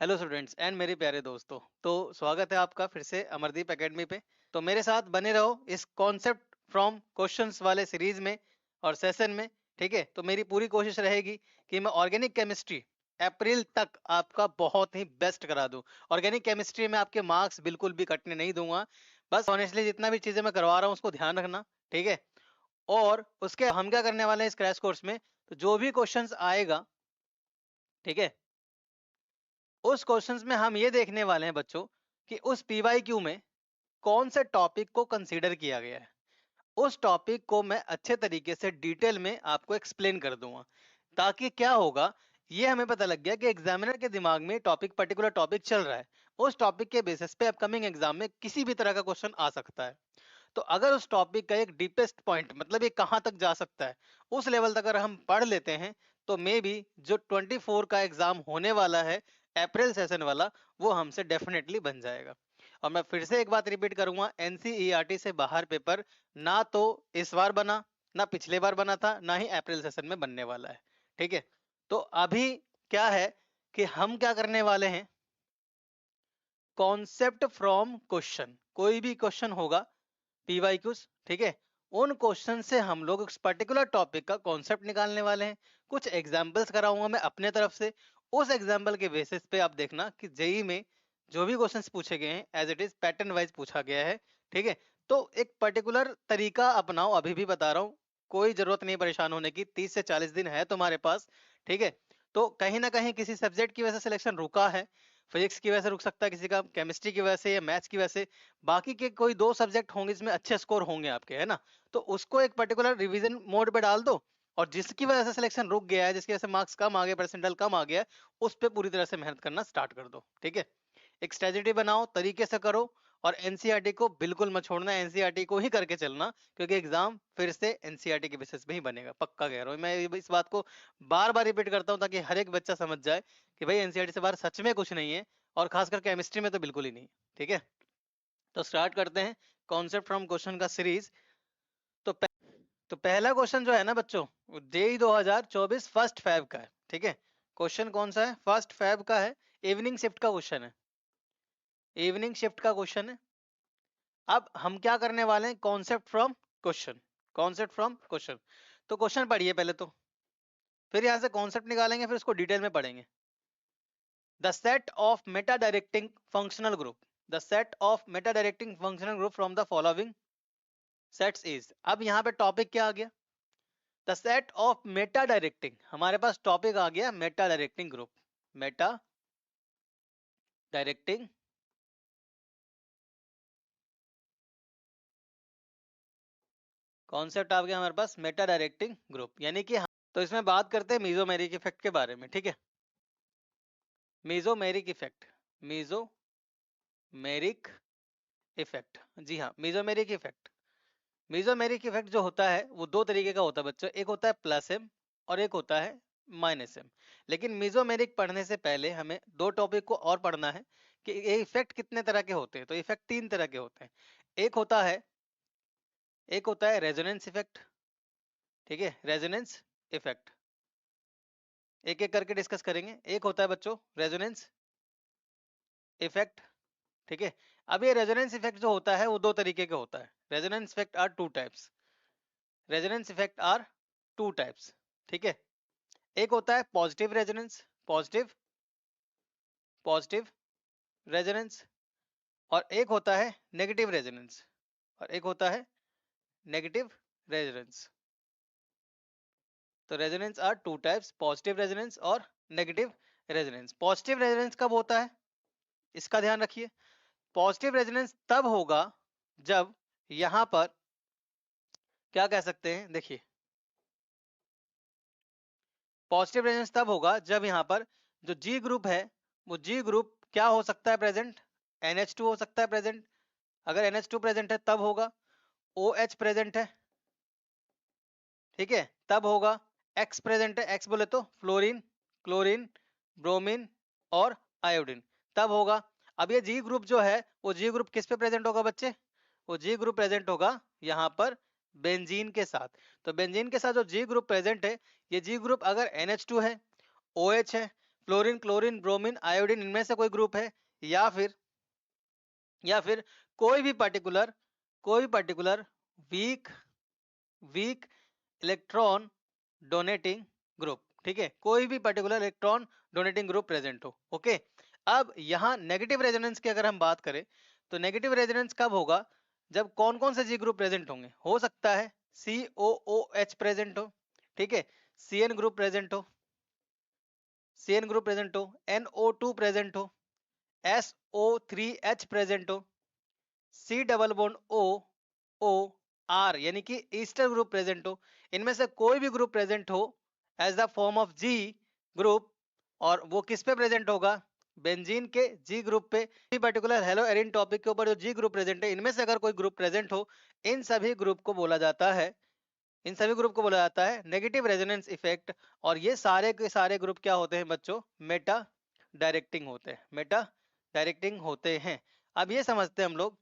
Hello students and मेरे प्यारे दोस्तों। तो स्वागत है आपका फिर से अमरदीप एकेडमी पे। तो मेरे साथ बने रहो इस कॉन्सेप्ट फ्रॉम क्वेश्चंस वाले सीरीज में और सेशन में। ठीक है, तो मेरी पूरी कोशिश रहेगी कि मैं ऑर्गेनिक केमिस्ट्री अप्रैल तक आपका बहुत ही बेस्ट करा दूं। ऑर्गेनिक केमिस्ट्री में आपके मार्क्स बिल्कुल भी कटने नहीं दूंगा। बस ऑनेस्टली जितना भी चीजें मैं करवा रहा हूँ उसको ध्यान रखना। ठीक है, और उसके हम क्या करने वाले हैं इस क्रैश कोर्स में, तो जो भी क्वेश्चंस आएगा, ठीक है, उस क्वेश्चंस में हम ये देखने वाले हैं बच्चों कि उस पीवाईक्यू में कौन से टॉपिक को कंसीडर किया गया है। उस टॉपिक को मैं अच्छे तरीके से डिटेल में आपको एक्सप्लेन कर दूंगा, ताकि क्या होगा, ये हमें पता लग गया कि एग्जामिनर के दिमाग में टॉपिक पर्टिकुलर टॉपिक चल रहा है। उस टॉपिक के बेसिस पे अपकमिंग एग्जाम में किसी भी तरह का क्वेश्चन आ सकता है। तो अगर उस टॉपिक का एक डीपेस्ट पॉइंट, मतलब ये कहाँ तक जा सकता है, उस लेवल तक अगर हम पढ़ लेते हैं, तो मे बी जो 24 का एग्जाम होने वाला है, अप्रैल सेशन वाला, वो हमसे डेफिनेटली बन जाएगा। और मैं फिर से एक बात रिपीट करूंगा, एनसीईआरटी से बाहर पेपर ना तो इस बार बना, ना पिछले बार बना था, ना ही अप्रैल सेशन में बनने वाला है। ठीक है, तो अभी क्या है कि हम क्या करने वाले हैं, कॉन्सेप्ट फ्रॉम क्वेश्चन, कोई भी क्वेश्चन होगा पीवाईक्यूज, ठीक है, उन क्वेश्चन से हम लोग उस पर्टिकुलर टॉपिक का कॉन्सेप्ट निकालने वाले हैं। कुछ एग्जांपल्स कराऊंगा मैं अपने तरफ से। उस एग्जांपल के बेसिस पे आप देखना कि जेई में जो भी क्वेश्चंस पूछे गए हैं as it is pattern wise पूछा गया है। ठीक है, तो एक पर्टिकुलर तरीका अपनाओ, अभी भी बता रहा हूँ, कोई जरूरत नहीं परेशान होने की, 30 से 40 दिन है तुम्हारे पास। ठीक है, तो कहीं ना कहीं किसी सब्जेक्ट की वजह से सिलेक्शन रुका है, फिजिक्स की वजह से रुक सकता है, किसी का केमिस्ट्री की वजह से या मैथ्स की वजह से, बाकी के कोई दो सब्जेक्ट होंगे जिसमें अच्छे स्कोर होंगे आपके, है ना। तो उसको एक पर्टिकुलर रिवीजन मोड पे डाल दो, और जिसकी वजह से सिलेक्शन रुक गया है, जिसकी वजह से मार्क्स कम आ गए, परसेंटाइल कम आ गया है, उस पर पूरी तरह से मेहनत करना स्टार्ट कर दो। ठीक है, एक स्ट्रेटेजी बनाओ, तरीके से करो, और एनसीईआरटी को बिल्कुल मत छोड़ना, एनसीईआरटी को ही करके चलना, क्योंकि एग्जाम फिर से एनसीईआरटी के बेसिस पे ही बनेगा, पक्का कह रहा हूँ मैं। इस बात को बार बार रिपीट करता हूँ ताकि हर एक बच्चा समझ जाए कि भाई एनसीईआरटी से बाहर सच में कुछ नहीं है, और खासकर केमिस्ट्री में तो बिल्कुल ही नहीं। ठीक है, तो स्टार्ट करते हैं कॉन्सेप्ट फ्रॉम क्वेश्चन का सीरीज। तो तो पहला क्वेश्चन जो है ना बच्चों, जेई 2024 फर्स्ट फेब का है। ठीक है, क्वेश्चन कौन सा है, फर्स्ट फेब का है, इवनिंग शिफ्ट का क्वेश्चन है, इवनिंग शिफ्ट का क्वेश्चन है। अब हम क्या करने वाले हैं, concept from question, concept from question. तो क्वेश्चन पढ़िए पहले, तो फिर यहां से कॉन्सेप्ट निकालेंगे, फिर उसको डिटेल में पढ़ेंगे। The set of meta directing functional group, the set of meta directing functional group from the following sets is. अब यहाँ पे टॉपिक क्या आ गया, the set of meta directing, हमारे पास टॉपिक आ गया meta directing group, meta directing concept आ गया हमारे पास, मेटा डायरेक्टिंग ग्रुप, यानी कि तो इसमें बात करते हैं मीजोमेरिक इफेक्ट के बारे में। ठीक है, मीजोमेरिक इफेक्ट, मीजोमेरिक इफेक्ट, जी हाँ, मीजोमेरिक इफेक्ट। मीजोमेरिक इफेक्ट जो होता है वो दो तरीके का होता है बच्चों, एक होता है प्लस एम और एक होता है माइनस एम। लेकिन मीजोमेरिक पढ़ने से पहले हमें दो टॉपिक को और पढ़ना है कि ये इफेक्ट कितने तरह के होते हैं। तो इफेक्ट तीन तरह के होते हैं, एक होता है, एक होता है रेजोनेंस इफेक्ट। ठीक है, रेजोनेंस इफेक्ट, एक एक करके डिस्कस करेंगे। एक होता है बच्चों रेजोनेंस इफेक्ट। ठीक है, अब ये रेजोनेंस इफेक्ट जो होता है वो दो तरीके का होता है, resonance effect are two types, resonance effect are two types. ठीक है, एक होता है positive resonance, positive positive resonance, और एक होता है नेगेटिव रेजोनेंस, और एक होता है नेगेटिव रेजोनेंस। तो resonance are two types, positive resonance और नेगेटिव रेजोनेंस। पॉजिटिव रेजोनेंस कब होता है, इसका ध्यान रखिए। पॉजिटिव रेजोनेंस तब होगा जब यहां पर क्या कह सकते हैं, देखिए, पॉजिटिव रेजोनेंस तब होगा जब यहां पर जो जी ग्रुप है, वो जी ग्रुप क्या हो सकता है प्रेजेंट, NH2 हो सकता है प्रेजेंट। अगर NH2 प्रेजेंट है तब होगा, OH प्रेजेंट है, ठीक है, तब होगा, X प्रेजेंट है, X बोले तो फ्लोरीन, क्लोरीन, ब्रोमीन और आयोडीन, तब होगा। अब ये जी ग्रुप जो है, वो जी ग्रुप किस पे प्रेजेंट होगा बच्चे, वो जी ग्रुप प्रेजेंट होगा यहाँ पर बेंजीन के साथ। तो बेंजीन के साथ जो जी ग्रुप प्रेजेंट है, ये जी ग्रुप अगर NH2 है, OH है, क्लोरीन, क्लोरीन, ब्रोमीन, आयोडीन, इनमें से कोई ग्रुप है, या फिर कोई भी particular weak weak electron donating group, ठीक है, कोई भी particular electron donating group present हो। ओके, अब यहाँ नेगेटिव रेजोनेंस की अगर हम बात करें तो नेगेटिव रेजोनेंस कब होगा, जब कौन कौन से जी ग्रुप प्रेजेंट होंगे, हो सकता है COOH प्रेजेंट हो, ठीक है, CN ग्रुप प्रेजेंट हो, NO2 प्रेजेंट हो, SO3H प्रेजेंट हो, C double bond O R यानी कि ईस्टर ग्रुप प्रेजेंट हो, इनमें से कोई भी ग्रुप प्रेजेंट हो as the form of G group, और वो किस पे प्रेजेंट होगा, बेंजीन के जी ग्रुप पे। पर्टिकुलर हेलो एरिन टॉपिक के ऊपर जो जी ग्रुप प्रेजेंट है, इनमें से अगर कोई ग्रुप प्रेजेंट हो, इन सभी ग्रुप को बोला जाता है नेगेटिव रेजोनेंस इफेक्ट। और ये सारे के सारे ग्रुप क्या होते हैं बच्चों, मेटा डायरेक्टिंग होते हैं। अब ये समझते हैं हम लोग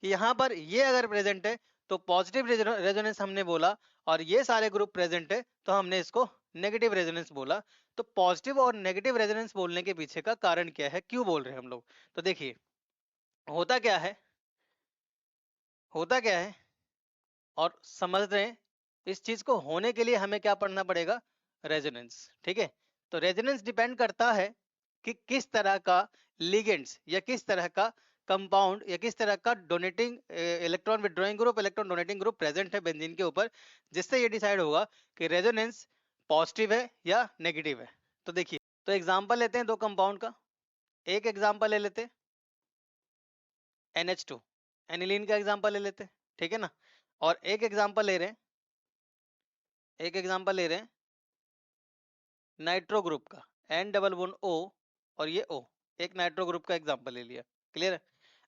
कि यहाँ पर ये अगर प्रेजेंट है तो पॉजिटिव रेजोनेंस हमने बोला, और ये सारे ग्रुप प्रेजेंट है तो हमने इसको नेगेटिव रेजोनेंस बोला। तो पॉजिटिव और नेगेटिव रेजोनेंस बोलने के पीछे का कारण क्या है, क्यों बोल रहे हैं हम लोग, तो देखिए होता क्या है और समझ रहे हैं। इस चीज को होने के लिए हमें क्या पढ़ना पड़ेगा, रेजोनेंस, ठीक है। तो रेजोनेंस डिपेंड करता है कि किस तरह का लिगेंड्स या किस तरह का कंपाउंड या किस तरह का donating electron withdrawing group, electron donating group present है बेंजीन के ऊपर, जिससे ये डिसाइड होगा कि रेजोनेंस पॉजिटिव है या नेगेटिव है। तो देखिए, तो एग्जांपल लेते हैं दो कंपाउंड का। एक एग्जांपल ले लेते हैं NH2, एनिलीन का एग्जांपल ले लेते हैं, ठीक है ना। और एक एग्जांपल ले रहे हैं नाइट्रो ग्रुप का, N डबल बॉन्ड O और ये O, एक नाइट्रो ग्रुप का एग्जांपल ले लिया, क्लियर है।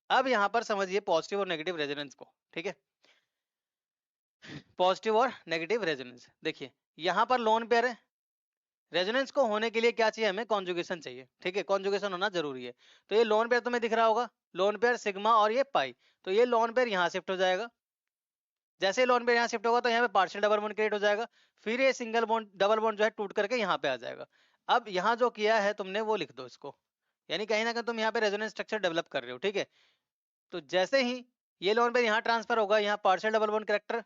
अब यहाँ पर समझिए पॉजिटिव और नेगेटिव रेजोनेंस को, ठीक है, पॉजिटिव और नेगेटिव रेजोनेंस। देखिए यहाँ पर लोन पेयर है, रेजोनेंस को होने के लिए क्या चाहिए, हमें कॉन्जुगेशन चाहिए, ठीक है, कॉन्जुगेशन होना जरूरी है। तो ये लोन पेयर तुम्हें दिख रहा होगा, लोन पेयर सिग्मा और ये पाई, तो ये लोन पेयर यहाँ शिफ्ट हो जाएगा। जैसे लोन पेयर यहाँ शिफ्ट होगा तो यहाँ पे पार्शियल डबल बॉन्ड क्रिएट हो जाएगा, फिर ये सिंगल बॉन्ड डबल बॉन्ड जो है टूट करके यहाँ पे आ जाएगा। अब यहाँ जो किया है तुमने वो लिख दो इसको, यानी कहीं ना कहीं तुम यहाँ पे रेजोनेंस स्ट्रक्चर डेवलप कर रहे हो, ठीक है। तो जैसे ही ये लोन पेयर यहाँ ट्रांसफर होगा, यहाँ पार्शियल डबल बॉन्ड कैरेक्टर,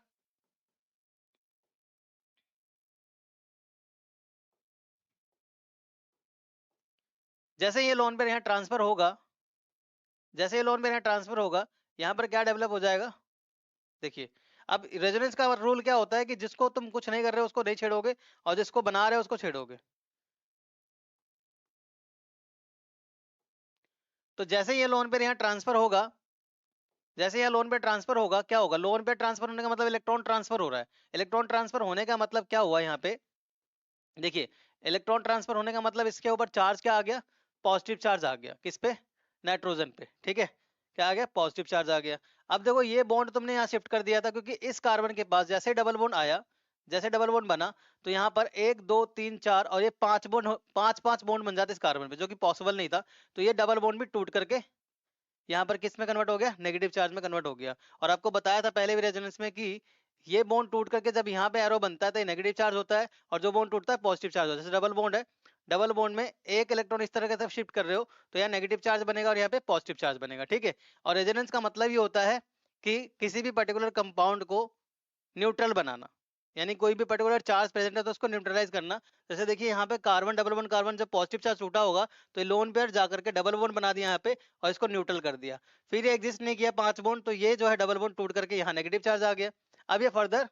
जैसे ये लोन पेयर यहाँ ट्रांसफर होगा, यहाँ पर क्या डेवलप हो जाएगा, देखिए। अब रेजोनेंस का रूल क्या होता है कि जिसको तुम कुछ नहीं कर रहे हो उसको नहीं छेड़ोगे, और जिसको बना रहे हो उसको छेड़ोगे। तो जैसे ये लोन पेयर यहाँ ट्रांसफर होगा, क्या होगा, लोन पे ट्रांसफर होने का मतलब इलेक्ट्रॉन ट्रांसफर हो रहा है। इलेक्ट्रॉन ट्रांसफर होने का मतलब क्या हुआ यहाँ पे, देखिए इलेक्ट्रॉन ट्रांसफर होने का मतलब इसके ऊपर चार्ज क्या आ गया, पॉजिटिव चार्ज आ गया, किस पे, नाइट्रोजन पे, ठीक है, क्या आ गया, पॉजिटिव चार्ज आ गया। अब देखो ये बॉन्ड तुमने यहाँ शिफ्ट कर दिया था, क्योंकि इस कार्बन के पास जैसे डबल बॉन्ड आया, जैसे डबल बॉन्ड बना, तो यहाँ पर 1 2 3 4 और ये 5 बॉन्ड, 5 5 बॉन्ड बन जाते इस कार्बन पे, जो कि पॉसिबल नहीं था। तो ये डबल बॉन्ड भी टूट करके यहाँ पर किस में कन्वर्ट हो गया, नेगेटिव चार्ज में कन्वर्ट हो गया। और आपको बताया था पहले भी रेजोनेंस में कि ये बॉन्ड टूट करके जब यहाँ पे एरो बनता है तो ये नेगेटिव चार्ज होता है, और जो बॉन्ड टूटता है पॉजिटिव चार्ज होता है। जैसे डबल बॉन्ड है, डबल बॉन्ड में एक इलेक्ट्रॉन इस तरह की तरफ शिफ्ट कर रहे हो तो यहाँ नेगेटिव चार्ज बनेगा और यहाँ पे पॉजिटिव चार्ज बनेगा, ठीक है। और रेजोनेंस का मतलब ये होता है कि किसी भी पर्टिकुलर कंपाउंड को न्यूट्रल बनाना, यानी कोई भी पर्टिकुलर चार्ज प्रेजेंट है तो उसको न्यूट्रलाइज करना। जैसे देखिए यहाँ पे कार्बन डबल बॉन्ड कार्बन जब पॉजिटिव चार्ज टूटा होगा तो ये लोन पेयर जाकर के डबल बॉन्ड बना दिया यहाँ पे और इसको न्यूट्रल कर दिया। फिर ये एग्जिस्ट नहीं किया 5 बॉन्ड, तो ये जो है डबल बॉन्ड टूट करके यहाँ नेगेटिव चार्ज आ गया। अब ये फर्दर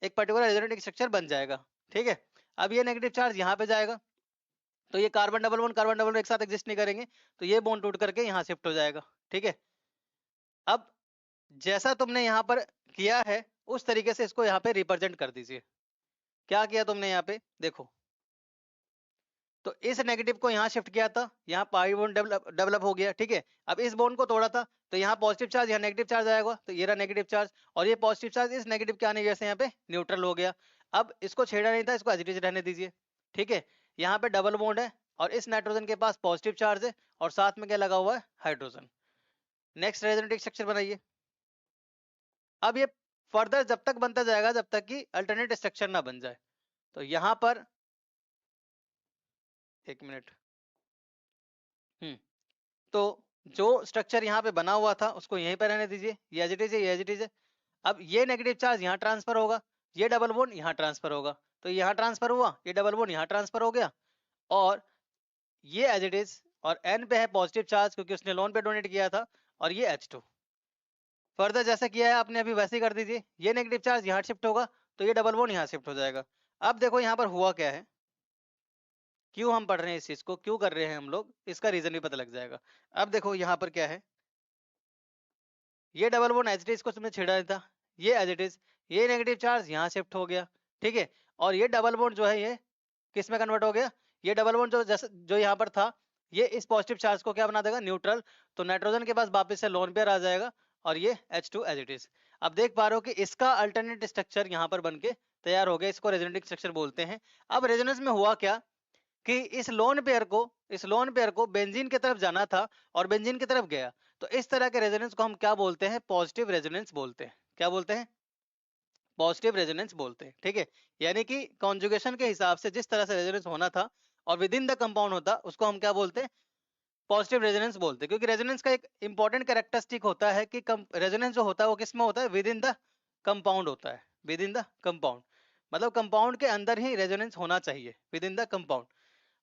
एक पर्टिकुलर रेजोनेंट स्ट्रक्चर बन जाएगा, ठीक है। अब ये नेगेटिव चार्ज यहाँ पे जाएगा, तो ये कार्बन डबल बॉन्ड एक साथ एग्जिस्ट नहीं करेंगे, तो ये बॉन्ड टूट करके यहाँ शिफ्ट हो जाएगा, ठीक है। अब जैसा तुमने यहाँ पर किया है उस तरीके से इसको यहाँ पे रिप्रेजेंट कर दीजिए। क्या किया तुमने यहाँ पे देखो, तो इस नेगेटिव को यहाँ शिफ्ट किया था, यहाँ पाई बॉन्ड डेवलप हो गया, ठीक है। अब इस बॉन्ड को तोड़ा था तो यहाँ पॉजिटिव चार्ज, यहाँ नेगेटिव चार्ज आएगा, तो ये रहा नेगेटिव चार्ज, और ये पॉजिटिव चार्ज इस नेगेटिव के आने की वजह से यहाँ पे न्यूट्रल हो गया। अब इसको छेड़ा नहीं था, इसको एज इट इज रहने दीजिए, ठीक है। यहाँ पे डबल बॉन्ड है और इस नाइट्रोजन के पास पॉजिटिव चार्ज है और साथ में क्या लगा हुआ है, हाइड्रोजन। नेक्स्ट रेजोनेंट स्ट्रक्चर बनाइए। अब ये फर्दर जब तक बनता जाएगा जब तक कि अल्टरनेट स्ट्रक्चर ना बन जाए। तो यहाँ पर एक मिनट, तो जो स्ट्रक्चर यहाँ पे बना हुआ था उसको यहीं पर रहने दीजिए, ये एज इट इज है, ये एज इट इज है। अब ये नेगेटिव चार्ज यहाँ ट्रांसफर होगा, ये डबल बॉन्ड यहाँ ट्रांसफर होगा, तो यहाँ ट्रांसफर हुआ, ये डबल बॉन्ड यहाँ ट्रांसफर हो गया, और ये एज इट इज, और एन पे है पॉजिटिव चार्ज क्योंकि उसने लोन पे डोनेट किया था, और ये H2। फर्दर जैसा किया है आपने अभी वैसे ही कर दीजिए, ये नेगेटिव चार्ज यहाँ शिफ्ट होगा तो ये डबल बॉन्ड यहाँ शिफ्ट हो जाएगा। अब देखो यहाँ पर हुआ क्या है, क्यों हम पढ़ रहे हैं इस चीज को, क्यों कर रहे हैं हम लोग, इसका रीजन भी पता लग जाएगा। अब देखो यहाँ पर क्या है, ये double bond as it is को तुमने छेड़ा था, ये एज इट इज, ये नेगेटिव चार्ज यहाँ शिफ्ट हो गया, ठीक है, और ये डबल बॉन्ड जो है ये किस में कन्वर्ट हो गया, ये डबल बॉन्ड जो जैसे जो यहाँ पर था ये इस पॉजिटिव चार्ज को क्या बना देगा, न्यूट्रल, तो नाइट्रोजन के पास वापस से लोन पेयर आ जाएगा, और ये H2 एज इट इज। अब देख पा रहे हो कि इसका अल्टरनेट स्ट्रक्चर यहाँ पर बनके तैयार हो गया, इसको रेजोनेटिंग स्ट्रक्चर बोलते हैं। अब रेजोनेंस में हुआ क्या कि इस लोन पेयर को बेंजीन की तरफ जाना था और बेंजीन की तरफ गया, तो इस तरह के रेजोनेंस को हम क्या बोलते हैं, पॉजिटिव रेजोनेंस बोलते हैं। क्या बोलते हैं, पॉजिटिव रेजोनेंस बोलते हैं, ठीक है। यानी कि कॉन्जुगेशन के हिसाब से जिस तरह से रेजोनेंस होना था और विद इन द कंपाउंड होता, उसको हम क्या बोलते हैं, पॉजिटिव रेजोनेंस बोलते हैं। क्योंकि रेजोनेंस का एक इंपॉर्टेंट कैरेक्टरिस्टिक होता है कि रेजोनेंस जो होता है वो किस में होता है, विद इन द कंपाउंड होता है, विद इन द कंपाउंड, मतलब कंपाउंड के अंदर ही रेजोनेंस होना चाहिए, विद इन द कंपाउंड।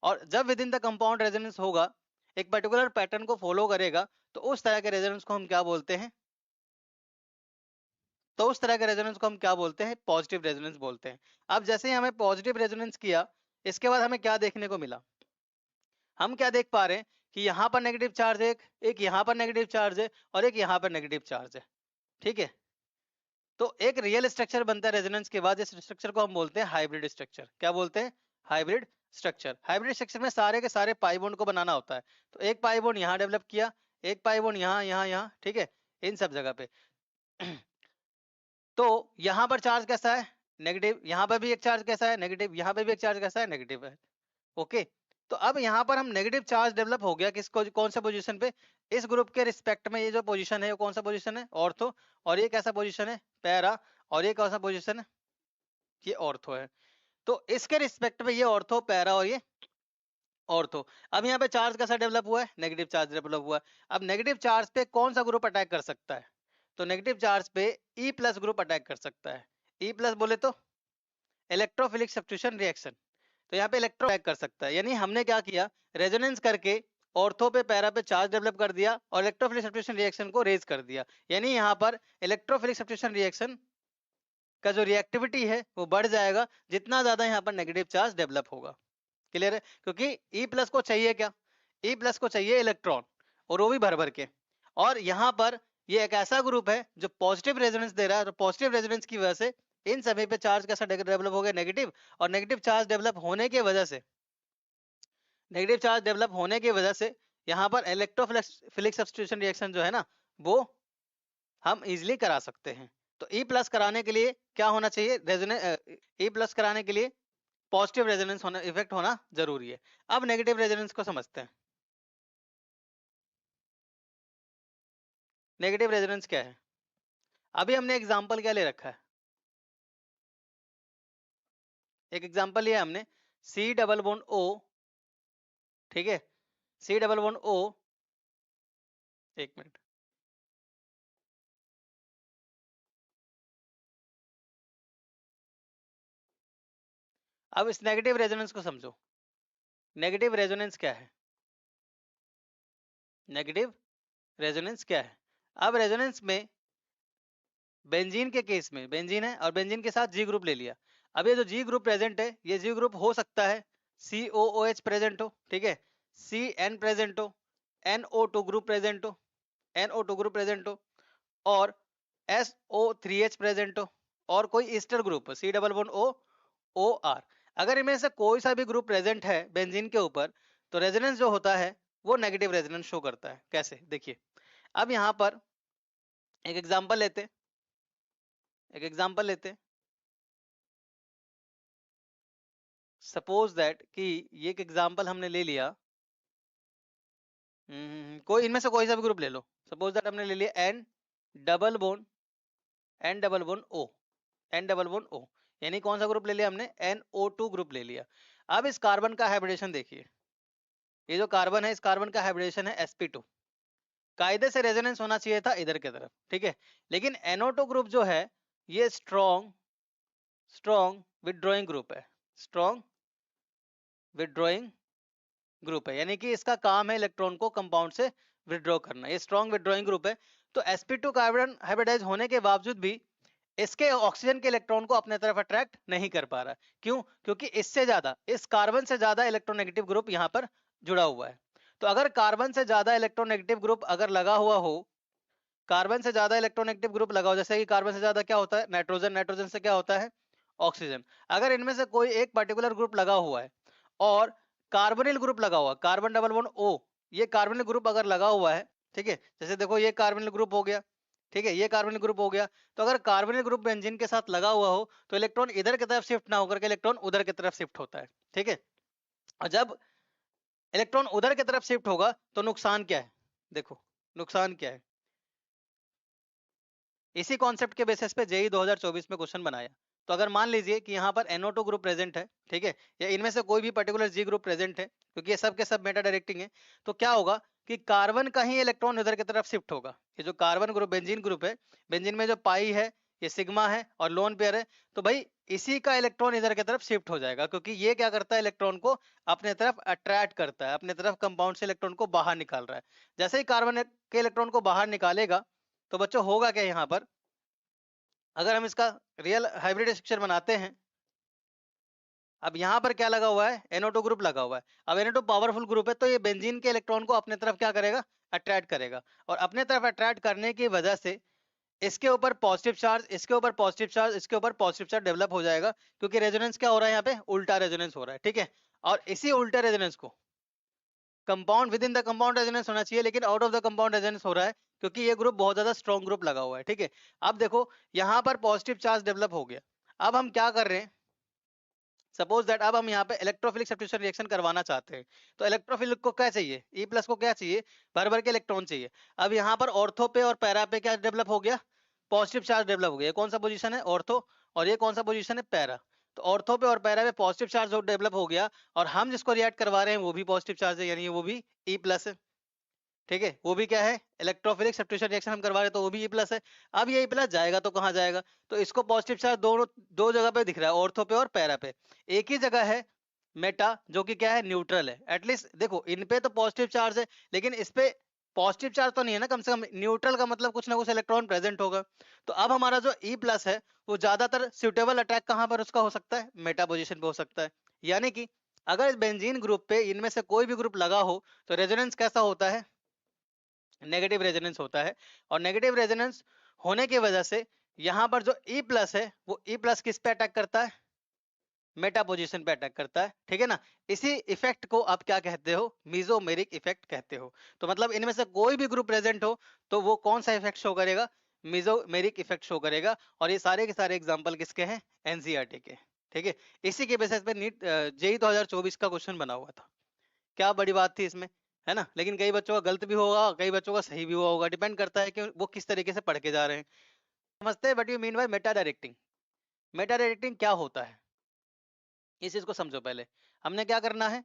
और जब with in the compound resonance होगा, एक पर्टिकुलर पैटर्न को फॉलो करेगा, तो उस तरह के रेजोनेंस को हम क्या बोलते हैं, तो उस तरह के रेजोनेंस को हम क्या बोलते हैं, पॉजिटिव रेजोनेंस बोलते हैं। अब जैसे ही हमें पॉजिटिव रेजोनेंस किया, इसके बाद हमें क्या देखने को मिला, हम क्या देख पा रहे हैं कि यहाँ पर नेगेटिव चार्ज है, एक यहाँ पर नेगेटिव चार्ज है, और एक यहाँ पर नेगेटिव चार्ज है, ठीक है। तो एक रियल स्ट्रक्चर बनता है रेजोनेंस के बाद, इस स्ट्रक्चर को हम बोलते हैं हाइब्रिड स्ट्रक्चर। क्या बोलते हैं, हाइब्रिड स्ट्रक्चर। हाइब्रिड स्ट्रक्चर में सारे के सारे पाई बॉन्ड को बनाना होता है, तो एक पाई बॉन्ड यहाँ डेवलप किया, एक पाई बॉन्ड यहाँ यहाँ यहाँ, ठीक है, इन सब जगह पे। तो यहाँ पर चार्ज कैसा है, नेगेटिव, यहाँ पर भी एक चार्ज कैसा है, नेगेटिव, यहाँ पर भी एक चार्ज कैसा है, नेगेटिव है, ओके। तो अब यहाँ पर हम नेगेटिव चार्ज डेवलप हो गया किसको, कौन सा पोजीशन पे, इस ग्रुप के रिस्पेक्ट में, ये जो पोजीशन है वो कौन सा पोजीशन है, ऑर्थो, और ये कैसा पोजीशन है, पैरा, और ये कौन सा पोजीशन है, ये ऑर्थो है। तो इसके रिस्पेक्ट में ये ऑर्थो, पैरा, और ये ऑर्थो। अब यहाँ पे चार्ज कैसा डेवलप हुआ है, नेगेटिव चार्ज डेवलप हुआ है। अब नेगेटिव चार्ज पे कौन सा ग्रुप अटैक कर सकता है, तो नेगेटिव चार्ज पे ई प्लस ग्रुप अटैक कर सकता है। ई प्लस बोले तो इलेक्ट्रोफिलिक सब्स्टिट्यूशन रिएक्शन, तो यहाँ पे इलेक्ट्रो अटैक कर सकता है। यानी हमने क्या किया, रेजोनेंस करके ऑर्थो पे पैरा पे चार्ज डेवलप कर दिया और इलेक्ट्रोफिलिक सब्स्टिट्यूशन रिएक्शन को रेज कर दिया। यानी यहाँ पर इलेक्ट्रोफिलिक सब्स्टिट्यूशन रिएक्शन का जो रिएक्टिविटी है वो बढ़ जाएगा, जितना ज्यादा यहाँ पर नेगेटिव चार्ज डेवलप होगा। क्लियर है, क्योंकि ई प्लस को चाहिए क्या, ई प्लस को चाहिए इलेक्ट्रॉन, और वो भी भर भर के। और यहाँ पर ये एक ऐसा ग्रुप है जो पॉजिटिव रेजोनेंस दे रहा है, तो पॉजिटिव रेजोनेंस की वजह से इन सभी पे चार्ज कैसा डेवलप हो गया, नेगेटिव। और नेगेटिव चार्ज डेवलप होने की वजह से, नेगेटिव चार्ज डेवलप होने की वजह से यहाँ पर इलेक्ट्रोफिलिक सब्स्टिट्यूशन रिएक्शन जो है ना, वो हम इजिली करा सकते हैं। तो ई प्लस कराने के लिए क्या होना चाहिए, रेजोनेंस, ई प्लस कराने के लिए पॉजिटिव रेजोनेंस होना, इफेक्ट होना जरूरी है। अब नेगेटिव रेजोनेंस को समझते हैं। नेगेटिव रेजोनेंस क्या है, अभी हमने एग्जांपल क्या ले रखा है, एक एग्जांपल लिया हमने सी डबल बॉन्ड ओ, ठीक है, सी डबल बॉन्ड ओ, एक मिनट, अब इस नेगेटिव रेजोनेंस को समझो। नेगेटिव रेजोनेंस क्या है, नेगेटिव रेजोनेंस क्या है। अब रेजोनेंस में बेंजीन के केस में, बेंजीन है और बेंजीन के साथ जी ग्रुप ले लिया। अब ये जो जी ग्रुप प्रेजेंट है, ये जी ग्रुप हो सकता है COOH प्रेजेंट हो, ठीक है, CN प्रेजेंट हो, NO2 ग्रुप प्रेजेंट हो, NO2 ग्रुप प्रेजेंट हो, और SO3H प्रेजेंट हो, और कोई Easter group C double bond O OR। अगर इनमें से कोई सा भी ग्रुप प्रेजेंट है बेंजीन के ऊपर, तो रेजोनेंस जो होता है वो नेगेटिव रेजोनेंस शो करता है। कैसे, देखिए, अब यहाँ पर एक एग्जांपल लेते, एक एग्जांपल लेते, सपोज दैट कि ये एक एग्जांपल हमने ले लिया, कोई इनमें से कोई सा भी ग्रुप ले लो। सपोज दैट हमने ले लिया N double bond, N double bond O, N double bond O, यानी कौन सा ग्रुप ले लिया हमने, NO2 ग्रुप ले लिया। अब इस कार्बन का हाइब्रिडेशन देखिए, ये जो कार्बन है, इस कार्बन का हाइब्रिडेशन है sp2। कायदे से रेजोनेंस होना चाहिए था इधर की तरफ, ठीक है, लेकिन NO2 ग्रुप जो है ये स्ट्रॉन्ग विथड्रॉइंग ग्रुप है, स्ट्रॉन्ग विथड्रॉइंग ग्रुप है, यानी कि इसका काम है इलेक्ट्रॉन को कंपाउंड से विथड्रॉ करना, ये स्ट्रॉन्ग विथड्रॉइंग ग्रुप है। तो sp2 कार्बन हाइब्रिडाइज होने के बावजूद भी इसके ऑक्सीजन के इलेक्ट्रॉन को अपने तरफ अट्रैक्ट नहीं कर पा रहा। क्यों? क्योंकि इससे ज्यादा, इस कार्बन से ज्यादा इलेक्ट्रोनेगेटिव ग्रुप यहाँ पर जुड़ा हुआ है। तो अगर कार्बन से ज्यादा इलेक्ट्रोनेगेटिव ग्रुप अगर लगा हुआ हो, कार्बन से ज्यादा इलेक्ट्रोनेगेटिव ग्रुप लगा हो, जैसे कि कार्बन से ज्यादा क्या होता है नाइट्रोजन, नाइट्रोजन से क्या होता है ऑक्सीजन, अगर इनमें से कोई एक पर्टिकुलर ग्रुप लगा हुआ है और कार्बोनिल ग्रुप लगा हुआ, कार्बन डबल बॉन्ड O, ये कार्बोनिल ग्रुप अगर लगा हुआ है, ठीक है, जैसे देखो ये कार्बोनिल ग्रुप हो गया, ठीक है, ये कार्बोनिल ग्रुप हो गया, तो अगर कार्बोनिल ग्रुप बेंजीन के साथ लगा हुआ हो तो इलेक्ट्रॉन इधर की तरफ शिफ्ट ना होकर के इलेक्ट्रॉन उधर की तरफ शिफ्ट होता है, ठीक है। और जब इलेक्ट्रॉन उधर की तरफ शिफ्ट होगा तो नुकसान क्या है, देखो नुकसान क्या है। इसी कॉन्सेप्ट के बेसिस पे जेई 2024 में क्वेश्चन बनाया। तो अगर मान लीजिए कि यहाँ पर NO2 ग्रुप प्रेजेंट है, ठीक है, या इनमें से कोई भी पर्टिकुलर जी ग्रुप प्रेजेंट है, क्योंकि ये सब के सब मेटा डायरेक्टिंग है, तो क्या होगा कि कार्बन का ही इलेक्ट्रॉन उधर की तरफ शिफ्ट होगा। ये जो कार्बन ग्रुप बेंजीन ग्रुप है, बेंजीन में जो पाई है, ये सिग्मा है और लोन पेयर है, तो भाई इसी का इलेक्ट्रॉन इधर की तरफ शिफ्ट हो जाएगा, क्योंकि ये क्या करता है इलेक्ट्रॉन को अपने तरफ अट्रैक्ट करता है, अपने तरफ कंपाउंड से इलेक्ट्रॉन को बाहर निकाल रहा है। जैसे ही कार्बन के इलेक्ट्रॉन को बाहर निकालेगा तो बच्चों होगा क्या यहाँ पर, अगर हम इसका रियल हाइब्रिड स्ट्रक्चर बनाते हैं, अब यहाँ पर क्या लगा हुआ है NO2 ग्रुप लगा हुआ है। अब NO2 पावरफुल ग्रुप है तो ये बेंजीन के इलेक्ट्रॉन को अपने तरफ क्या करेगा अट्रैक्ट करेगा, और अपने तरफ अट्रैक्ट करने की वजह से इसके ऊपर पॉजिटिव चार्ज, इसके ऊपर पॉजिटिव चार्ज, इसके ऊपर पॉजिटिव चार्ज डेवलप हो जाएगा, क्योंकि रेजोनेंस क्या हो रहा है यहाँ पे उल्टा रेजोनेंस हो रहा है, ठीक है। और इसी उल्टे रेजोनेंस को compound with in the compound resonance होना चाहिए, लेकिन out of the compound resonance हो रहा है, क्योंकि ये ग्रुप बहुत ज्यादा स्ट्रॉन्ग ग्रुप लगा हुआ है, ठीक है। अब देखो यहाँ पर पॉजिटिव चार्ज डेवलप हो गया, अब हम क्या कर रहे हैं, सपोज दैट अब हम यहाँ पे इलेक्ट्रोफिलिक सब्स्टिट्यूशन रिएक्शन करवाना चाहते हैं, तो इलेक्ट्रोफिलिक को क्या चाहिए, ई प्लस को क्या चाहिए, भर भर के इलेक्ट्रॉन चाहिए। अब यहाँ पर ऑर्थो पे और पैरा पे क्या डेवलप हो गया, पॉजिटिव चार्ज डेवलप हो गया। ये कौन सा पोजीशन है ऑर्थो, और ये कौन सा पोजीशन है पैरा। तो ऑर्थो पे और पैरा पे पॉजिटिव चार्ज डेवलप हो गया, और हम जिसको रिएक्ट करवा रहे हैं वो भी पॉजिटिव चार्ज है, यानी वो भी ई प्लस है, ठीक है, वो भी क्या है इलेक्ट्रोफिलिक सब्स्टिट्यूशन रिएक्शन हम करवा रहे हैं, तो वो भी ई प्लस है। अब ये ई प्लस जाएगा तो कहाँ जाएगा, तो इसको पॉजिटिव चार्ज दोनों दो जगह पे दिख रहा है, ऑर्थो पे और पैरा पे। एक ही जगह है मेटा जो कि क्या है न्यूट्रल है, एटलीस्ट देखो इन पे तो पॉजिटिव चार्ज है, लेकिन इस पे पॉजिटिव चार्ज तो नहीं है ना, कम से कम न्यूट्रल का मतलब कुछ ना कुछ इलेक्ट्रॉन प्रेजेंट होगा। तो अब हमारा जो ई प्लस है वो ज्यादातर सुटेबल अटैक कहाँ पर उसका हो सकता है, मेटा पोजिशन पे हो सकता है। यानी कि अगर बेंजीन ग्रुप पे इनमें से कोई भी ग्रुप लगा हो तो रेजोनेंस कैसा होता है, नेगेटिव रेजोनेंस होता है। और नेगेटिव रेजोनेंस होने की वजह से यहाँ पर जो ई प्लस है वो ई प्लस किस पे अटैक करता है, मेटा पोजीशन पे अटैक करता है, ठीक है ना। इसी इफेक्ट को आप क्या कहते हो, मीजोमेरिक इफेक्ट कहते हो। तो मतलब इनमें से कोई भी ग्रुप प्रेजेंट हो तो वो कौन सा इफेक्ट शो करेगा, मीजोमेरिक इफेक्ट शो करेगा। और ये सारे के सारे एग्जांपल किसके हैं, एनसीईआरटी के, ठीक है। इसी के बेसिस पे नीट जेई 2024 का क्वेश्चन बना हुआ था। क्या बड़ी बात थी इसमें, है ना। लेकिन कई बच्चों का गलत भी होगा, कई बच्चों का सही भी हुआ होगा, डिपेंड करता है कि वो किस तरीके से पढ़ के जा रहे हैं। समझते हैं what you mean by Meta directing. Meta directing क्या होता है, इस चीज को समझो। पहले हमने क्या करना है,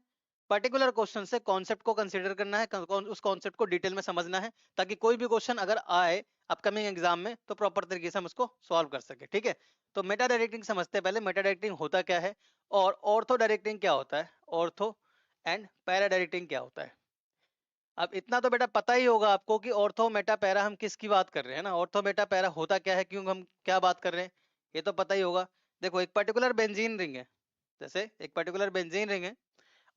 पर्टिकुलर क्वेश्चन से कॉन्सेप्ट को कंसीडर करना है, उस कॉन्सेप्ट को डिटेल में समझना है, ताकि कोई भी क्वेश्चन अगर आए अपकमिंग एग्जाम में तो प्रॉपर तरीके से हम उसको सॉल्व कर सके, ठीक है। तो मेटा डायरेक्टिंग समझते हैं पहले, मेटा डायरेक्टिंग होता क्या है और ऑर्थो डायरेक्टिंग क्या होता है, ऑर्थो एंड पैरा डायरेक्टिंग क्या होता है। अब इतना तो बेटा पता ही होगा आपको कि ऑर्थो मेटा पैरा हम किसकी बात कर रहे हैं ना, ऑर्थो मेटा पैरा होता क्या है, क्यों हम क्या बात कर रहे हैं, ये तो पता ही होगा। देखो एक पर्टिकुलर बेंजीन रिंग है, जैसे एक पर्टिकुलर बेंजीन रिंग है,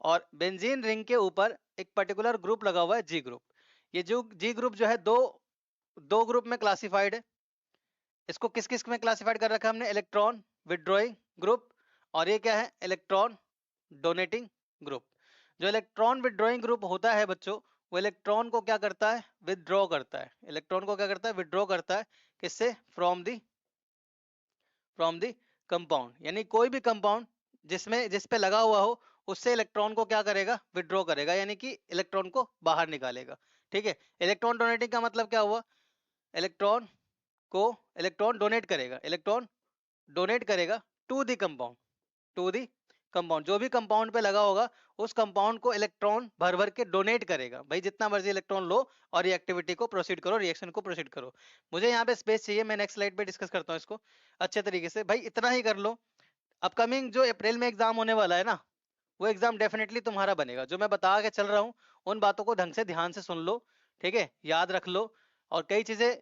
और बेंजीन रिंग के ऊपर एक पर्टिकुलर ग्रुप लगा हुआ है जी ग्रुप। ये जो जी ग्रुप जो है दो दो ग्रुप में क्लासिफाइड है। इसको किस किस में क्लासिफाइड कर रखा है हमने, इलेक्ट्रॉन विड्रॉइंग ग्रुप, और ये क्या है इलेक्ट्रॉन डोनेटिंग ग्रुप। जो इलेक्ट्रॉन विड्रॉइंग ग्रुप होता है बच्चों, वो इलेक्ट्रॉन को क्या करता है विदड्रॉ करता है, इलेक्ट्रॉन को क्या करता है विदड्रॉ करता है, किससे, फ्रॉम दी कंपाउंड। यानी कोई भी कंपाउंड जिस पे लगा हुआ हो उससे इलेक्ट्रॉन को क्या करेगा विड्रॉ करेगा, यानी कि इलेक्ट्रॉन को बाहर निकालेगा, ठीक है। इलेक्ट्रॉन डोनेटिंग का मतलब क्या हुआ, इलेक्ट्रॉन को इलेक्ट्रॉन डोनेट करेगा, इलेक्ट्रॉन डोनेट करेगा to the compound, to the compound, जो भी कंपाउंड पे लगा होगा उस कंपाउंड को इलेक्ट्रॉन भर भर के डोनेट करेगा। भाई जितना मर्जी इलेक्ट्रॉन लो और ये एक्टिविटी को प्रोसीड करो, रिएक्शन को प्रोसीड करो। मुझे यहाँ पे स्पेस चाहिए, मैं नेक्स्ट स्लाइड पे डिस्कस करता हूँ इसको अच्छे तरीके से। भाई इतना ही कर लो। अपकमिंग जो अप्रैल में एग्जाम होने वाला है ना, वो एग्जाम डेफिनेटली तुम्हारा बनेगा। जो मैं बता के चल रहा हूँ उन बातों को ढंग से ध्यान से सुन लो, ठीक है, याद रख लो। और कई चीजें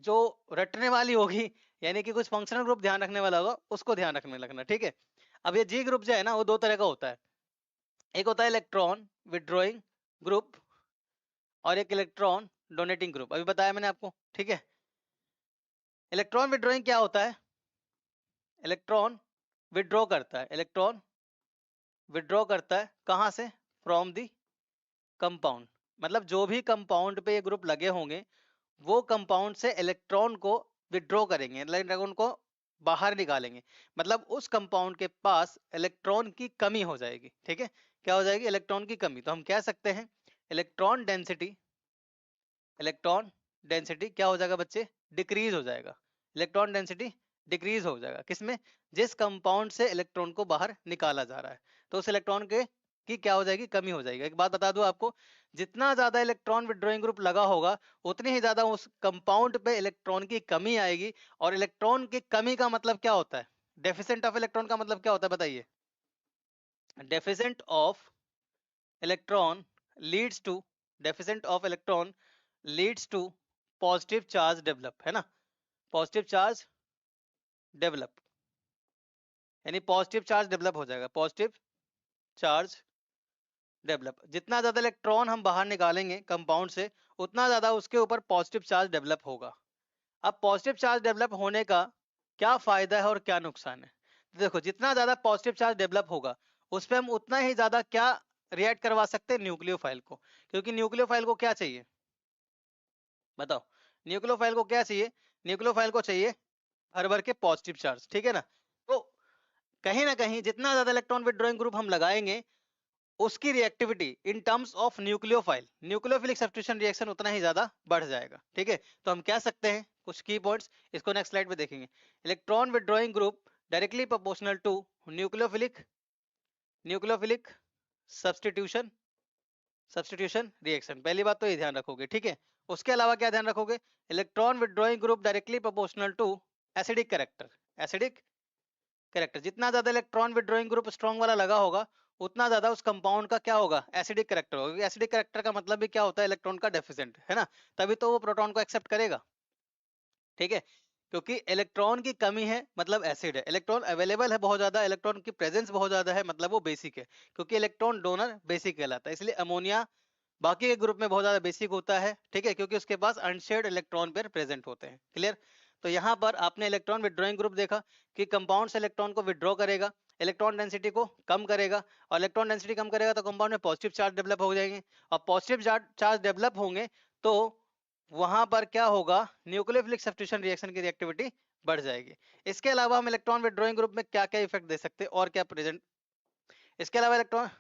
जो रटने वाली होगी, यानी कि कुछ फंक्शनल ग्रुप ध्यान रखने वाला होगा, उसको ध्यान रखने लगना, ठीक है। अब ये जी ग्रुप जो है ना, वो दो तरह का होता है। एक होता है इलेक्ट्रॉन विड्रॉइंग ग्रुप और एक इलेक्ट्रॉन डोनेटिंग ग्रुप, अभी बताया मैंने आपको, ठीक है। इलेक्ट्रॉन विड्रॉइंग क्या होता है? इलेक्ट्रॉन विड्रॉ करता है, इलेक्ट्रॉन विड्रॉ करता है कहां से? From the compound. मतलब जो भी कंपाउंड पे ये ग्रुप लगे होंगे वो कंपाउंड से इलेक्ट्रॉन को विड्रॉ करेंगे, इलेक्ट्रॉन को बाहर निकालेंगे। मतलब उस कंपाउंड के पास इलेक्ट्रॉन की कमी हो जाएगी, ठीक है। क्या हो जाएगी? इलेक्ट्रॉन की कमी। तो हम कह सकते हैं इलेक्ट्रॉन डेंसिटी, इलेक्ट्रॉन डेंसिटी क्या हो जाएगा बच्चे? डिक्रीज हो जाएगा। इलेक्ट्रॉन डेंसिटी डिक्रीज हो जाएगा किसमें? जिस कंपाउंड से इलेक्ट्रॉन को बाहर निकाला जा रहा है, तो उस इलेक्ट्रॉन के की क्या हो जाएगी? कमी हो जाएगी। एक बात बता दूं आपको, जितना ज्यादा इलेक्ट्रॉन विड्रॉइंग ग्रुप लगा होगा उतनी ही ज्यादा उस कंपाउंड पे इलेक्ट्रॉन की कमी आएगी। और इलेक्ट्रॉन की कमी का मतलब क्या होता है? डेफिशिएंट ऑफ इलेक्ट्रॉन का मतलब क्या होता है बताइए? Deficient of electron leads to, deficient of electron leads to positive charge develop, है ना। पॉजिटिव चार्ज डेवलप, यानी पॉजिटिव चार्ज डेवलप हो जाएगा, पॉजिटिव चार्ज डेवलप। जितना ज्यादा इलेक्ट्रॉन हम बाहर निकालेंगे कंपाउंड से, उतना ज्यादा उसके ऊपर पॉजिटिव चार्ज डेवलप होगा। अब पॉजिटिव चार्ज डेवलप होने का क्या फायदा है और क्या नुकसान है? तो देखो, जितना ज्यादा पॉजिटिव चार्ज डेवलप होगा उस पर हम उतना ही ज्यादा क्या रिएक्ट करवा सकते हैं? न्यूक्लियोफाइल को। क्योंकि न्यूक्लियोफाइल को क्या चाहिए बताओ? न्यूक्लियोफाइल को क्या चाहिए? न्यूक्लियोफाइल को चाहिए भर भर के पॉजिटिव चार्ज, ठीक है ना। तो कहीं ना कहीं जितना ज्यादा इलेक्ट्रॉन विड्रॉइंग ग्रुप हम लगाएंगे उसकी reactivity in terms of nucleophile, nucleophilic substitution reaction उतना ही ज्यादा बढ़ जाएगा, ठीक है। तो हम कह सकते हैं कुछ की पॉइंट्स, इसको नेक्स्ट स्लाइड पे देखेंगे। Electron withdrawing group directly proportional to nucleophilic, nucleophilic substitution, substitution reaction. पहली बात तो ये ध्यान रखोगे, ठीक है। उसके अलावा क्या ध्यान रखोगे? Electron withdrawing group directly proportional to acidic character, acidic character. जितना ज्यादा इलेक्ट्रॉन विड्रॉइंग ग्रुप स्ट्रॉन्ग वाला लगा होगा उतना ज्यादा उस कंपाउंड का क्या होगा? एसिडिक कैरेक्टर होगा। एसिडिक कैरेक्टर का मतलब भी क्या होता है? इलेक्ट्रॉन का डेफिशिएंट, है ना। तभी तो वो प्रोटॉन को एक्सेप्ट करेगा, ठीक है। क्योंकि इलेक्ट्रॉन की कमी है मतलब एसिड है, इलेक्ट्रॉन अवेलेबल है बहुत ज्यादा, इलेक्ट्रॉन की प्रेजेंस बहुत ज्यादा है मतलब वो बेसिक है। क्योंकि इलेक्ट्रॉन डोनर बेसिक कहलाता है, इसलिए अमोनिया बाकी के ग्रुप में बहुत ज्यादा बेसिक होता है, ठीक है, क्योंकि उसके पास अनशेयर्ड इलेक्ट्रॉन पेयर प्रेजेंट होते हैं। क्लियर? तो यहाँ पर आपने इलेक्ट्रॉन विड्रॉइंग ग्रुप देखा कि कंपाउंड से इलेक्ट्रॉन को विड्रॉ करेगा, इलेक्ट्रॉन डेंसिटी को कम करेगा, और इलेक्ट्रॉन डेंसिटी कम करेगा तो कंपाउंड में पॉजिटिव चार्ज डेवलप हो जाएंगे। और पॉजिटिव चार्ज डेवलप होंगे तो वहां पर क्या होगा? न्यूक्लियोफिलिक सब्स्टिट्यूशन रिएक्शन की रिएक्टिविटी बढ़ जाएगी। इसके अलावा हम इलेक्ट्रॉन विड्रॉइंग ग्रुप में क्या क्या इफेक्ट दे सकते हैं और क्या प्रेजेंट, इसके अलावा इलेक्ट्रॉन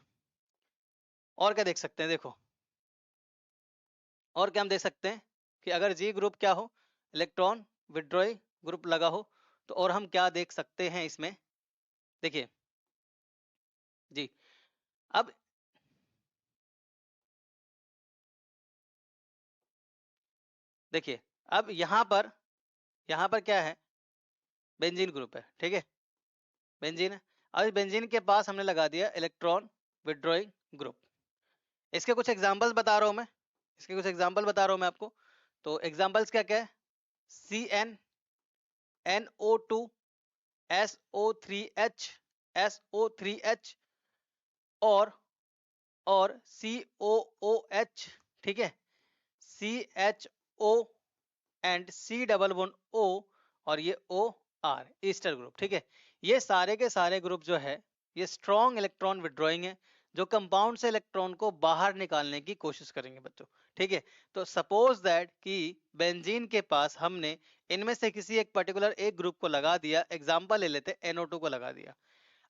और क्या देख सकते हैं? देखो, और क्या हम देख सकते हैं कि अगर जी ग्रुप क्या हो, इलेक्ट्रॉन विड्रॉइंग ग्रुप लगा हो, तो और हम क्या देख सकते हैं इसमें? देखिए जी, अब देखिए, अब यहाँ पर क्या है? बेंजीन ग्रुप है, ठीक है, बेंजीन है। अब बेंजीन के पास हमने लगा दिया इलेक्ट्रॉन विड्रॉइंग ग्रुप। इसके कुछ एग्जांपल्स बता रहा हूं मैं, इसके कुछ एग्जांपल बता रहा हूं मैं आपको। तो एग्जांपल्स क्या क्या है? CN, NO2, SO3H, SO3H, और COOH, ठीक है, CHO एंड C11O, और ये OR, ईस्टर ग्रुप, ठीक है। ये सारे के सारे ग्रुप जो है ये स्ट्रॉन्ग इलेक्ट्रॉन विड्रॉइंग है, जो कंपाउंड से इलेक्ट्रॉन को बाहर निकालने की कोशिश करेंगे बच्चों, ठीक है। तो सपोज दैट कि बेंजीन के पास हमने इनमें से किसी एक पर्टिकुलर एक ग्रुप को लगा दिया, एग्जांपल ले लेते हैं NO2 को लगा दिया।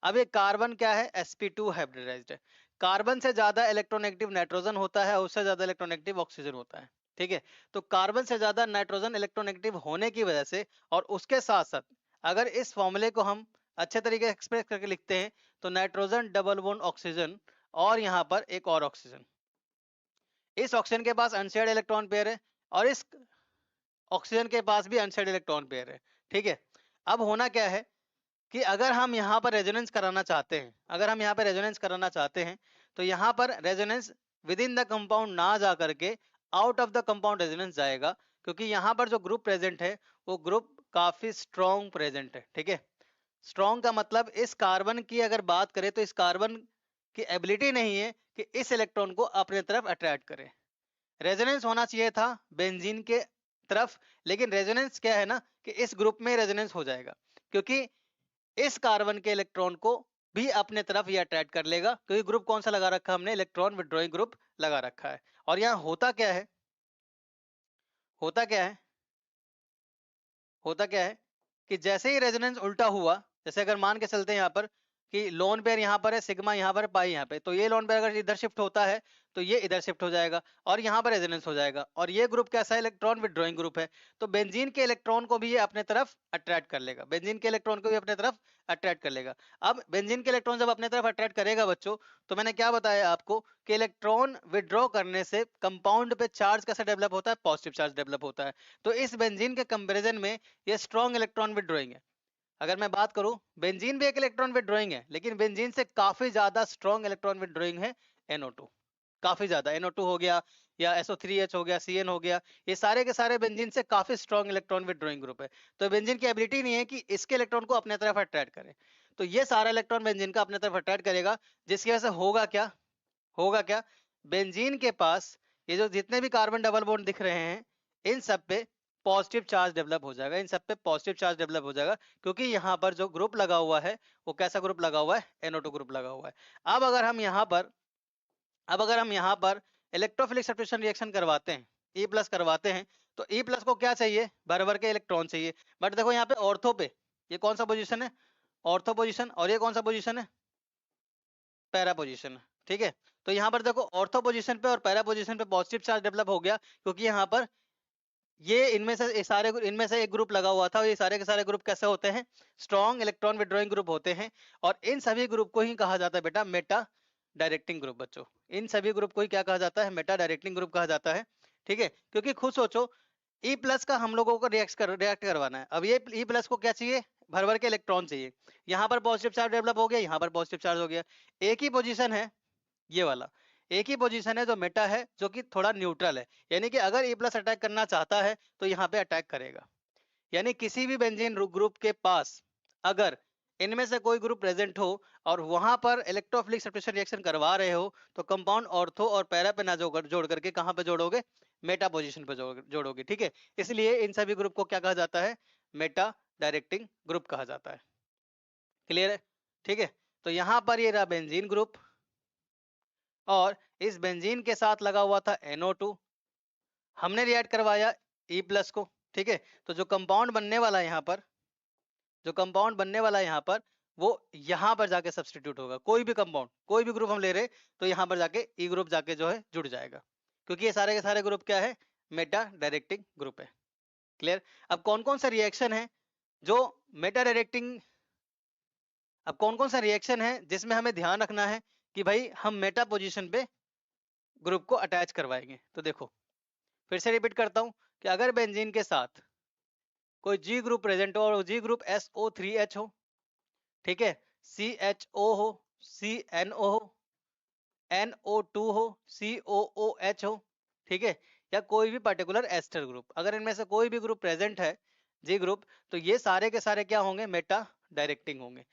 अब ये कार्बन क्या है? sp2 हाइब्रिडाइज्ड है। कार्बन से ज्यादा इलेक्ट्रोनेगेटिव नाइट्रोजन होता है, उससे ज्यादा इलेक्ट्रोनेगेटिव ऑक्सीजन होता है, ठीक है। तो कार्बन से ज्यादा नाइट्रोजन इलेक्ट्रोनेगेटिव होने की वजह से, और उसके साथ साथ अगर इस फॉर्मूले को हम अच्छे तरीके से एक्सप्रेस करके लिखते हैं तो नाइट्रोजन डबल बॉन्ड ऑक्सीजन और यहाँ पर एक और ऑक्सीजन, इस ऑक्सीजन के पास अनशेयर्ड इलेक्ट्रॉन पेयर है और इस ऑक्सीजन के पास भी अनशेयर्ड इलेक्ट्रॉन पेयर है। ठीक है, अब होना क्या है कि अगर हम यहाँ पर रेजोनेंस कराना चाहते हैं, अगर हम यहाँ पर रेजोनेंस कराना चाहते हैं तो यहाँ पर resonance with in the compound ना जा करके out of the compound resonance जाएगा, क्योंकि यहाँ पर जो ग्रुप प्रेजेंट है वो ग्रुप काफी स्ट्रॉन्ग प्रेजेंट है। ठीक है, स्ट्रॉन्ग का मतलब इस कार्बन की अगर बात करें तो इस कार्बन की एबिलिटी नहीं है कि इस इलेक्ट्रॉन को अपने तरफ अट्रैक्ट करे। रेजोनेंस होना चाहिए था बेंजीन के तरफ, लेकिन रेजोनेंस क्या है ना कि इस ग्रुप में रेजोनेंस हो जाएगा, क्योंकि इस कार्बन के इलेक्ट्रॉन को भी अपने तरफ ये अट्रैक्ट कर लेगा, क्योंकि ग्रुप कौन सा लगा रखा है हमने, इलेक्ट्रॉन विड्रॉइंग ग्रुप लगा रखा है। और यहाँ होता क्या है, होता क्या है, होता क्या है कि जैसे ही रेजोनेंस उल्टा हुआ, जैसे अगर मान के चलते हैं यहाँ पर कि लोन पेयर यहाँ पर है, सिग्मा यहाँ पर, पाई यहाँ पे, तो ये लोन पेयर अगर इधर शिफ्ट होता है तो ये इधर शिफ्ट हो जाएगा और यहाँ पर रेजोनेंस हो जाएगा। और ये ग्रुप कैसा है, इलेक्ट्रॉन विड्रॉइंग ग्रुप है, तो बेंजीन के इलेक्ट्रॉन को भी ये अपने तरफ अट्रैक्ट कर लेगा, बेंजीन के इलेक्ट्रॉन को भी अपने तरफ अट्रैक्ट कर लेगा। अब बेंजीन के इलेक्ट्रॉन जब अपने तरफ अट्रैक्ट करेगा बच्चों, तो मैंने क्या बताया आपको कि इलेक्ट्रॉन विड्रॉ करने से कंपाउंड पे चार्ज कैसा डेवलप होता है, पॉजिटिव चार्ज डेवलप होता है। तो इस बेंजीन के कंपेरिजन में ये स्ट्रॉन्ग इलेक्ट्रॉन विड्रॉइंग है। अगर मैं बात करूं, बेंजीन भी एक इलेक्ट्रॉन विड्रॉइंग है, लेकिन बेंजीन से काफी ज्यादा स्ट्रॉन्ग इलेक्ट्रॉन विड्रॉइंग है NO2, काफी ज्यादा। NO2 हो गया या SO3H हो गया, CN हो गया, ये सारे के सारे बेंजीन से काफी स्ट्रॉन्ग इलेक्ट्रॉन विड्रॉइंग ग्रुप है। तो बेंजीन की एबिलिटी नहीं है कि इसके इलेक्ट्रॉन को अपने तरफ अट्रैक्ट करे, तो ये सारा इलेक्ट्रॉन बेंजीन का अपने तरफ अट्रैक्ट करेगा, जिसकी वजह से होगा क्या, होगा क्या, बेंजीन के पास ये जो जितने भी कार्बन डबल बॉन्ड दिख रहे हैं, इन सब पे पॉजिटिव चार्ज डेवलप हो जाएगा, इन सब पे पॉजिटिव चार्ज डेवलप हो जाएगा, क्योंकि यहाँ पर जो ग्रुप लगा हुआ है वो कैसा ग्रुप लगा हुआ है, NO2 ग्रुप लगा हुआ है। अब अगर हम यहाँ पर, अब अगर हम यहाँ पर इलेक्ट्रोफिलिक सब्स्टिट्यूशन रिएक्शन करवाते हैं, E+ करवाते हैं, तो E+ को क्या चाहिए, भर भर के इलेक्ट्रॉन चाहिए। बट देखो यहाँ पे ऑर्थो पे ये कौन सा पोजीशन है, ऑर्थो पोजीशन, और ये कौन सा पोजीशन है, पैरा पोजीशन। ठीक है, तो यहाँ पर देखो ऑर्थो पोजीशन पे और पैरा पोजीशन पे पॉजिटिव चार्ज डेवलप हो गया, क्योंकि यहाँ पर ये इनमें से एक ग्रुप लगा हुआ था, और ये सारे के सारे ग्रुप कैसे होते हैं, स्ट्रॉन्ग इलेक्ट्रॉन विड्रॉइंग ग्रुप होते हैं। और इन सभी ग्रुप को ही कहा जाता है बेटा मेटा डायरेक्टिंग ग्रुप। बच्चों इन सभी ग्रुप को ही क्या कहा जाता है, मेटा डायरेक्टिंग ग्रुप कहा जाता है। ठीक है, क्योंकि खुद सोचो E+ का हम लोगों को रिएक्ट करवाना है, अब ये E+ को क्या चाहिए, भर भर के इलेक्ट्रॉन चाहिए। यहाँ पर पॉजिटिव चार्ज डेवलप हो गया, यहाँ पर पॉजिटिव चार्ज हो गया, एक ही पोजीशन है ये वाला, एक ही पोजीशन है जो मेटा है, जो कि थोड़ा न्यूट्रल है, यानी कि अगर E+ अटैक करना चाहता है तो यहाँ पे अटैक करेगा। यानी किसी भी बेंजीन ग्रुप के पास अगर इनमें से कोई ग्रुप प्रेजेंट हो और वहां पर इलेक्ट्रोफिलिक सब्स्टिट्यूशन रिएक्शन करवा रहे हो, तो कंपाउंड ऑर्थो और पैरा पे ना जोड़ करके कहां पे जोड़ोगे, मेटा पोजीशन पे जोड़ोगे। ठीक है, इसलिए इन सभी ग्रुप को क्या कहा जाता है, मेटा डायरेक्टिंग ग्रुप कहा जाता है। क्लियर है, ठीक है। तो यहाँ पर ये रहा बेंजीन ग्रुप, और इस बेंजीन के साथ लगा हुआ था NO2, हमने रिएक्ट करवाया E+ को। ठीक है, तो जो कंपाउंड बनने वाला है यहाँ पर, जो कंपाउंड बनने वाला है यहाँ पर, वो यहाँ पर जाके सब्सटीट्यूट होगा। कोई भी कंपाउंड, कोई भी ग्रुप हम ले रहे तो यहाँ पर जाके E ग्रुप जाके जो है जुड़ जाएगा, क्योंकि ये सारे के सारे ग्रुप क्या है, मेटा डायरेक्टिंग ग्रुप है। क्लियर। अब कौन कौन सा रिएक्शन है जो मेटा डायरेक्टिंग, अब कौन कौन सा रिएक्शन है जिसमें हमें ध्यान रखना है कि भाई हम मेटा पोजीशन पे ग्रुप को अटैच करवाएंगे। तो देखो फिर से रिपीट करता हूं कि अगर बेंजीन के साथ कोई G ग्रुप प्रेजेंट हो और G ग्रुप SO3H हो, ठीक है, CHO हो, CNO हो, NO2 हो, COOH हो, ठीक है, या कोई भी पर्टिकुलर एस्टर ग्रुप, अगर इनमें से कोई भी ग्रुप प्रेजेंट है G ग्रुप, तो ये सारे के सारे क्या होंगे, मेटा डायरेक्टिंग होंगे।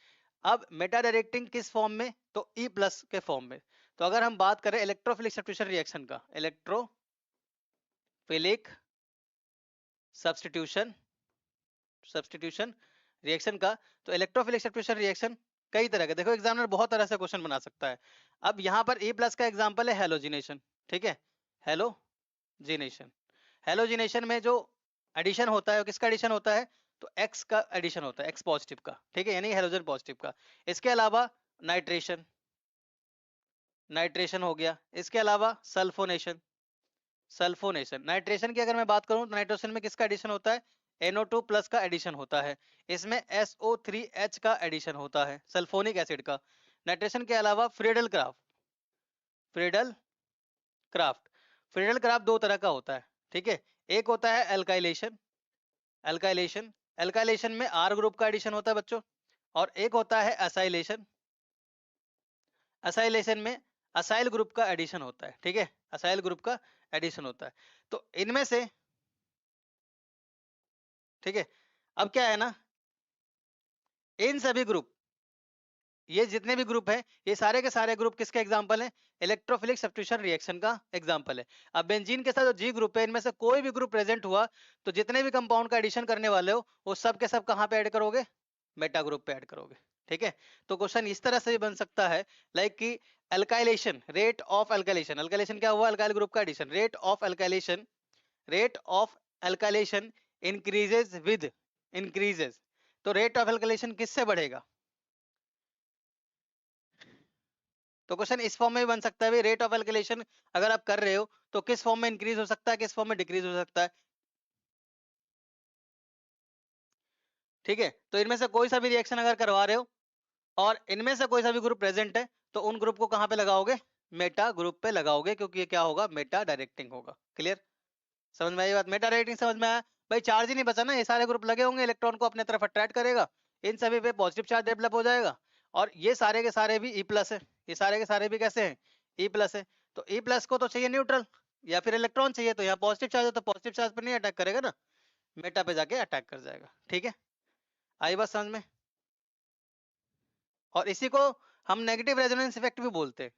अब मेटा डायरेक्टिंग किस फॉर्म में, तो E+ के फॉर्म में। तो अगर हम बात करें इलेक्ट्रोफिलिक सब्स्टिट्यूशन रिएक्शन का, इलेक्ट्रोफिलिक सब्स्टिट्यूशन सब्स्टिट्यूशन रिएक्शन का, तो इलेक्ट्रोफिलिक सब्स्टिट्यूशन रिएक्शन कई तरह के, देखो एग्जामिनर बहुत तरह से क्वेश्चन बना सकता है। अब यहाँ पर E+ का एग्जांपल है हेलोजिनेशन। ठीक है, हेलोजिनेशन, हेलोजिनेशन में जो एडिशन होता है, किसका एडिशन होता है, तो X का एडिशन होता है, X पॉजिटिव का। ठीक है, यानी हेलोजन पॉजिटिव का। इसके अलावा नाइट्रेशन, नाइट्रेशन हो गया। इसके अलावा सल्फोनेशन, सल्फोनेशन। नाइट्रेशन की अगर मैं बात करूं तो नाइट्रोजन में किसका एडिशन होता है, NO2 प्लस का एडिशन होता है, इसमें SO3H का एडिशन होता है सल्फोनिक एसिड का। नाइट्रेशन के अलावा Friedel craft, Friedel craft Friedel craft दो तरह का होता है, ठीक है। एक होता है एल्काइलेशन, एल्काइलेशन एल्काइलेशन में R ग्रुप का एडिशन होता है बच्चों, और एक होता है असाइलेशन, असाइलेशन में असाइल ग्रुप का एडिशन होता है, ठीक है, असाइल ग्रुप का एडिशन होता है। तो इनमें से, ठीक है, अब क्या है ना, इन सभी ग्रुप, ये जितने भी ग्रुप हैं, ये सारे के सारे ग्रुप किसके एग्जांपल हैं? इलेक्ट्रोफिलिक सब्स्टिट्यूशन रिएक्शन का एग्जांपल है। अब बेंजीन के साथ जो जी ग्रुप है, इनमें से कोई भी ग्रुप प्रेजेंट हुआ तो जितने भी कंपाउंड का एडिशन करने वाले हो वो सब के सब कहां पे ऐड करोगे? मेटा ग्रुप पे ऐड करोगे, ठीक है। तो क्वेश्चन इस तरह से भी बन सकता है, लाइक कि alkylation, rate of alkylation, alkylation क्या हुआ? अल्काइल ग्रुप का addition, rate of alkylation, rate of alkylation increases with, increases, तो रेट ऑफ अल्काइलेशन किससे बढ़ेगा? तो क्वेश्चन इस फॉर्म में भी बन सकता है भाई, रेट ऑफ एल्केलेशन अगर आप कर रहे हो तो किस फॉर्म में इंक्रीज हो सकता है, किस फॉर्म में डिक्रीज हो सकता है, ठीक है। तो इनमें से कोई सा भी रिएक्शन अगर करवा रहे हो और इनमें से कोई सा भी ग्रुप प्रेजेंट है तो उन ग्रुप को कहां पे लगाओगे? मेटा ग्रुप पे लगाओगे, क्योंकि ये क्या होगा? मेटा डायरेक्टिंग होगा। क्लियर? समझ में आई बात? मेटा डायरेक्टिंग समझ में आया भाई? चार्ज ही नहीं बचा ना, ये सारे ग्रुप लगे होंगे, इलेक्ट्रॉन को अपने तरफ अट्रैक्ट करेगा, इन सभी पे पॉजिटिव चार्ज डेवलप हो जाएगा, और ये सारे के सारे भी ई प्लस है, ये सारे के सारे भी कैसे हैं? ई प्लस है। तो ई प्लस को तो चाहिए न्यूट्रल या फिर इलेक्ट्रॉन चाहिए, तो यहाँ पॉजिटिव चार्ज है तो पॉजिटिव चार्ज पर नहीं अटैक करेगा ना, मेटा पे जाके अटैक कर जाएगा, ठीक है। आई बात समझ में? और इसी को हम नेगेटिव रेजोनेंस इफेक्ट भी बोलते हैं।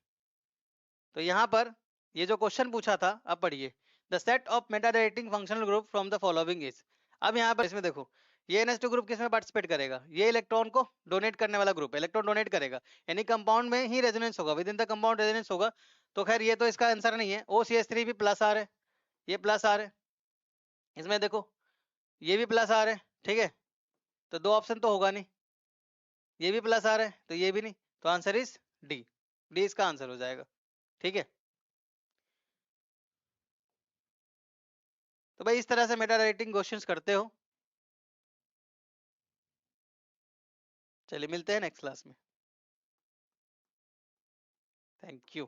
तो यहाँ पर ये जो क्वेश्चन पूछा था, अब पढ़िए, the set of meta directing functional group from the following is. अब यहाँ पर इसमें देखो, ये NH2 ग्रुप किसमें पार्टिसिपेट करेगा? ये इलेक्ट्रॉन को डोनेट करने वाला ग्रुप है, इलेक्ट्रॉन डोनेट करेगा, यानी कंपाउंड में ही रेजोनेंस होगा, with in the compound resonance होगा। तो खैर ये तो इसका आंसर नहीं है। OCH3 भी प्लस आ रहा है, ये प्लस आ रहा है, इसमें देखो ये भी प्लस आ रहा है, ठीक है। तो दो ऑप्शन तो होगा नहीं, ये भी प्लस आ रहा है तो ये भी नहीं, तो आंसर इज डी, डी इसका आंसर हो जाएगा, ठीक है। तो भाई इस तरह से मेटा डायरेक्टिंग क्वेश्चंस करते हो। चलिए मिलते हैं नेक्स्ट क्लास में। Thank you.